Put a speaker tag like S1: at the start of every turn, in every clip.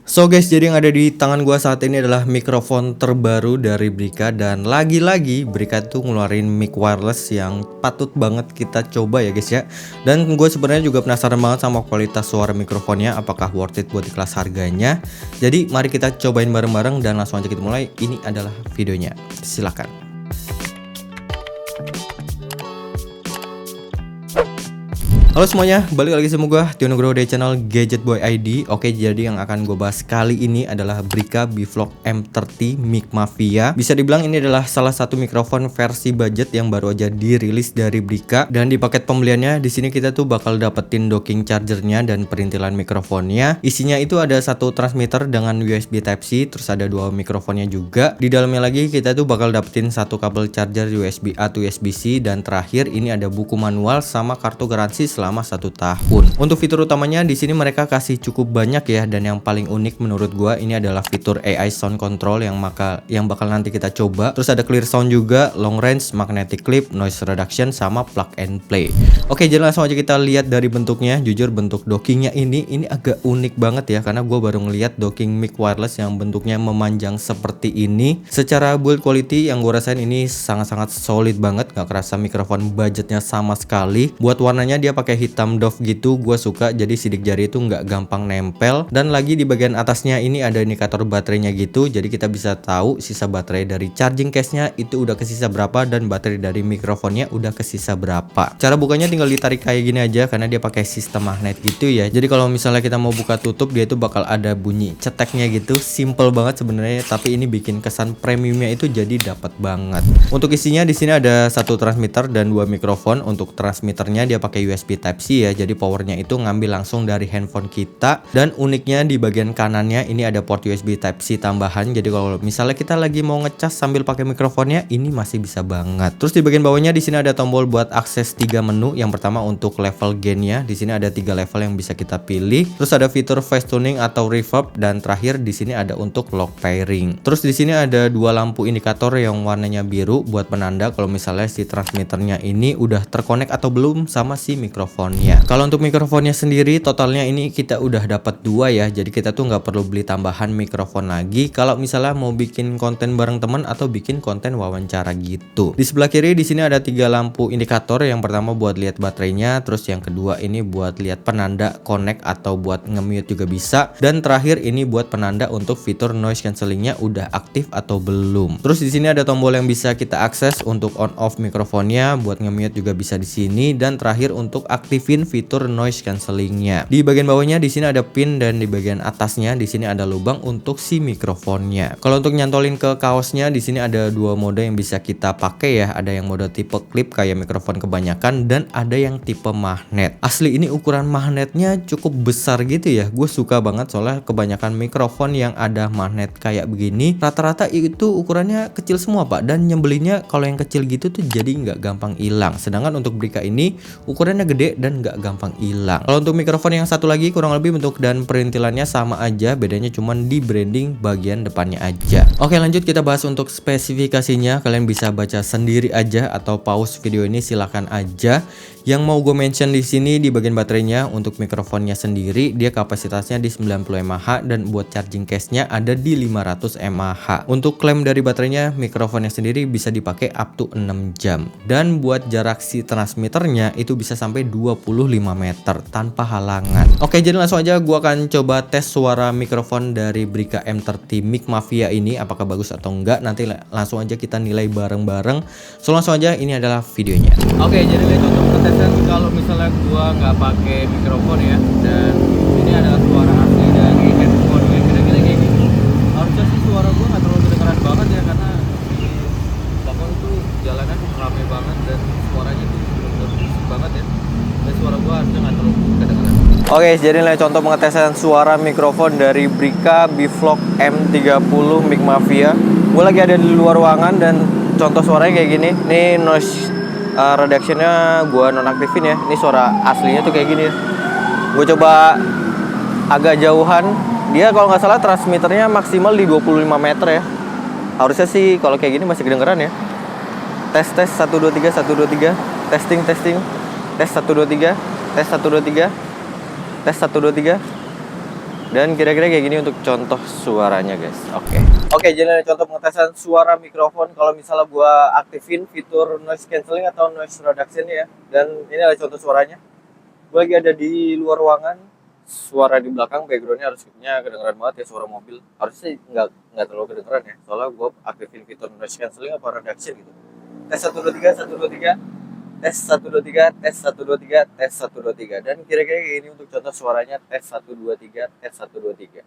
S1: So guys, jadi yang ada di tangan gua saat ini adalah mikrofon terbaru dari Brika. Dan lagi-lagi Brika tuh ngeluarin mic wireless yang patut banget kita coba ya guys ya. Dan gue sebenarnya juga penasaran banget sama kualitas suara mikrofonnya, apakah worth it buat di kelas harganya. Jadi mari kita cobain bareng-bareng dan langsung aja kita mulai. Ini adalah videonya, silakan. Halo semuanya, balik lagi sama gue Tio Nugroho dari channel Gadget Boy ID. Oke, jadi yang akan gue bahas kali ini adalah Brika Bivlog M30 Mic Mafia. Bisa dibilang ini adalah salah satu mikrofon versi budget yang baru aja dirilis dari Brika. Dan di paket pembeliannya di sini kita tuh bakal dapetin docking chargernya dan perintilan mikrofonnya. Isinya itu ada satu transmitter dengan USB Type-C, terus ada dua mikrofonnya juga. Di dalamnya lagi kita tuh bakal dapetin satu kabel charger USB A atau USB-C, dan terakhir ini ada buku manual sama kartu garansi selama 1 tahun. Untuk fitur utamanya di sini mereka kasih cukup banyak ya, dan yang paling unik menurut gua ini adalah fitur AI sound control yang bakal nanti kita coba. Terus ada clear sound juga, long range, magnetic clip, noise reduction, sama plug and play. Oke, jadi langsung aja kita lihat dari bentuknya. Jujur bentuk dockingnya ini agak unik banget ya, karena gua baru ngeliat docking mic wireless yang bentuknya memanjang seperti ini. Secara build quality yang gua rasain ini sangat-sangat solid banget, nggak kerasa mikrofon budgetnya sama sekali. Buat warnanya dia pakai hitam doff gitu, gue suka, jadi sidik jari itu nggak gampang nempel. Dan lagi di bagian atasnya ini ada indikator baterainya gitu, jadi kita bisa tahu sisa baterai dari charging case-nya itu udah kesisa berapa, dan baterai dari mikrofonnya udah kesisa berapa. Cara bukanya tinggal ditarik kayak gini aja, karena dia pakai sistem magnet gitu ya. Jadi kalau misalnya kita mau buka tutup, dia itu bakal ada bunyi ceteknya gitu. Simple banget sebenarnya, tapi ini bikin kesan premiumnya itu jadi dapat banget. Untuk isinya di sini ada satu transmitter dan dua mikrofon. Untuk transmitternya dia pakai USB Type-C ya, jadi powernya itu ngambil langsung dari handphone kita. Dan uniknya di bagian kanannya ini ada port USB Type-C tambahan, jadi kalau misalnya kita lagi mau ngecas sambil pakai mikrofonnya ini masih bisa banget. Terus di bagian bawahnya di sini ada tombol buat akses 3 menu. Yang pertama untuk level gainnya, di sini ada 3 level yang bisa kita pilih. Terus ada fitur face tuning atau reverb, dan terakhir di sini ada untuk lock pairing. Terus di sini ada dua lampu indikator yang warnanya biru buat penanda kalau misalnya si transmitternya ini udah terkonek atau belum sama si mikrofonnya. Kalau untuk mikrofonnya sendiri totalnya ini kita udah dapat dua ya, jadi kita tuh nggak perlu beli tambahan mikrofon lagi kalau misalnya mau bikin konten bareng teman atau bikin konten wawancara gitu. Di sebelah kiri di sini ada 3 lampu indikator. Yang pertama buat lihat baterainya, terus yang kedua ini buat lihat penanda connect atau buat nge-mute juga bisa, dan terakhir ini buat penanda untuk fitur noise cancellingnya udah aktif atau belum. Terus di sini ada tombol yang bisa kita akses untuk on off mikrofonnya, buat nge-mute juga bisa di sini, dan terakhir untuk aktifin fitur noise cancellingnya. Di bagian bawahnya di sini ada pin, dan di bagian atasnya di sini ada lubang untuk si mikrofonnya. Kalau untuk nyantolin ke kaosnya di sini ada dua mode yang bisa kita pakai ya. Ada yang mode tipe clip kayak mikrofon kebanyakan, dan ada yang tipe magnet. Asli ini ukuran magnetnya cukup besar gitu ya. Gue suka banget soalnya kebanyakan mikrofon yang ada magnet kayak begini rata-rata itu ukurannya kecil semua pak, dan nyebelinnya kalau yang kecil gitu tuh jadi nggak gampang hilang. Sedangkan untuk Brika ini ukurannya gede dan nggak gampang hilang. Kalau untuk mikrofon yang satu lagi kurang lebih bentuk dan perintilannya sama aja, bedanya cuman di branding bagian depannya aja. Oke, lanjut kita bahas untuk spesifikasinya. Kalian bisa baca sendiri aja atau pause video ini, silakan aja. Yang mau gue mention di sini di bagian baterainya, untuk mikrofonnya sendiri dia kapasitasnya di 90 mAh, dan buat charging case-nya ada di 500 mAh. Untuk klaim dari baterainya, mikrofonnya sendiri bisa dipakai up to 6 jam. Dan buat jarak si transmitternya itu bisa sampai 25 meter tanpa halangan. Oke, jadi langsung aja gue akan coba tes suara mikrofon dari Brika M30 Mic Mafia ini apakah bagus atau enggak. Nanti langsung aja kita nilai bareng-bareng. So langsung aja, ini adalah videonya. Oke, jadi untuk ketesan kalau misalnya gue nggak pakai mikrofon ya, dan ini adalah suara asli dari handphone ya, kira-kira kayak gini. Harusnya sih suara gue nggak terlalu kedengeran banget ya, karena di belakang tuh jalanan ramai banget dan suaranya tuh bener-bener berisik banget ya. Dan suara gue harusnya nggak terlalu kedengeran. Oke, jadi ini contoh pengetesan suara mikrofon dari Brika Bivlog M30 Mic Mafia. Gue lagi ada di luar ruangan dan contoh suaranya kayak gini. Ini noise reductionnya gue nonaktifin ya. Ini suara aslinya tuh kayak gini ya. Gue coba agak jauhan. Dia kalau nggak salah transmitternya maksimal di 25 meter ya. Harusnya sih kalau kayak gini masih kedengeran ya. Tes 1 2 3 1 2 3. Testing. Tes 1 2 3. Tes 1 2 3. Tes 1 2 3. Dan kira-kira kayak gini untuk contoh suaranya guys. Oke, jadi ada contoh pengetesan suara mikrofon kalau misalnya gua aktifin fitur noise cancelling atau noise reduction ya. Dan ini adalah contoh suaranya. Gua lagi ada di luar ruangan, suara di belakang backgroundnya harusnya kedengeran banget ya, suara mobil. Harusnya nggak terlalu kedengeran ya, soalnya gua aktifin fitur noise cancelling atau reduction gitu. Tes 1 2 3 1 2 3. Tes 1 2 3, tes 1 2 3, tes 1 2 3. Dan kira-kira kayak gini untuk contoh suaranya, tes 1 2 3, tes 1 2 3.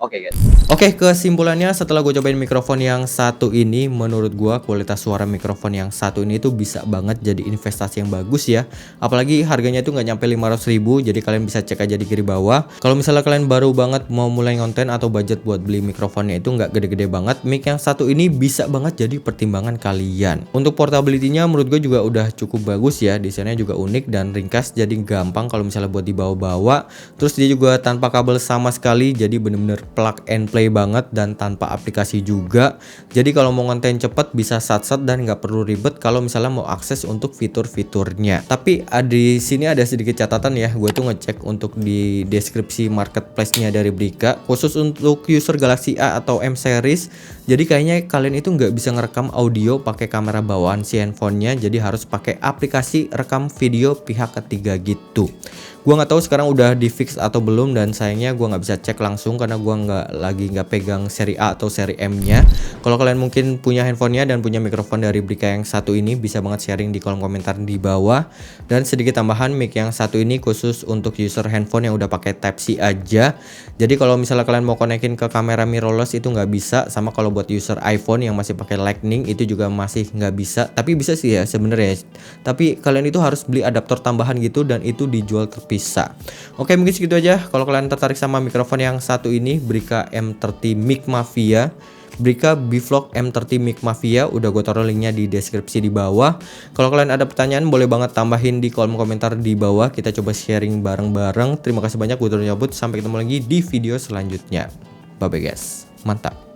S1: Oke guys. Oke, kesimpulannya setelah gue cobain mikrofon yang satu ini, menurut gue kualitas suara mikrofon yang satu ini tuh bisa banget jadi investasi yang bagus ya. Apalagi harganya itu nggak nyampe 500.000, jadi kalian bisa cek aja di kiri bawah. Kalau misalnya kalian baru banget mau mulai konten atau budget buat beli mikrofonnya itu nggak gede-gede banget, mic yang satu ini bisa banget jadi pertimbangan kalian. Untuk portability-nya menurut gue juga udah cukup bagus ya, desainnya juga unik dan ringkas, jadi gampang kalau misalnya buat dibawa-bawa. Terus dia juga tanpa kabel sama sekali, jadi bener-bener plug and play banget dan tanpa aplikasi juga. Jadi kalau mau konten cepet bisa sat-sat dan nggak perlu ribet kalau misalnya mau akses untuk fitur-fiturnya. Tapi di sini ada sedikit catatan ya, gue tuh ngecek untuk di deskripsi marketplace-nya dari Brika khusus untuk user Galaxy A atau M series. Jadi kayaknya kalian itu nggak bisa ngerekam audio pakai kamera bawaan si handphonenya, jadi harus pakai aplikasi rekam video pihak ketiga gitu. Gua nggak tahu sekarang udah di fix atau belum, dan sayangnya gua nggak bisa cek langsung karena gua nggak pegang seri A atau seri M-nya. Kalau kalian mungkin punya handphonenya dan punya mikrofon dari Brika yang satu ini, bisa banget sharing di kolom komentar di bawah. Dan sedikit tambahan, mic yang satu ini khusus untuk user handphone yang udah pakai Type C aja. Jadi kalau misalnya kalian mau konekin ke kamera mirrorless itu nggak bisa, sama kalau buat user iPhone yang masih pakai Lightning itu juga masih nggak bisa. Tapi bisa sih ya sebenarnya. Tapi kalian itu harus beli adaptor tambahan gitu dan itu dijual terpisah. Oke, mungkin segitu aja. Kalau kalian tertarik sama mikrofon yang satu ini, Brika M30 Mic Mafia, Brika Bivlog M30 Mic Mafia, udah gue taruh linknya di deskripsi di bawah. Kalau kalian ada pertanyaan boleh banget tambahin di kolom komentar di bawah, kita coba sharing bareng-bareng. Terima kasih banyak, gue turun cabut, sampai ketemu lagi di video selanjutnya. Bye bye guys, mantap.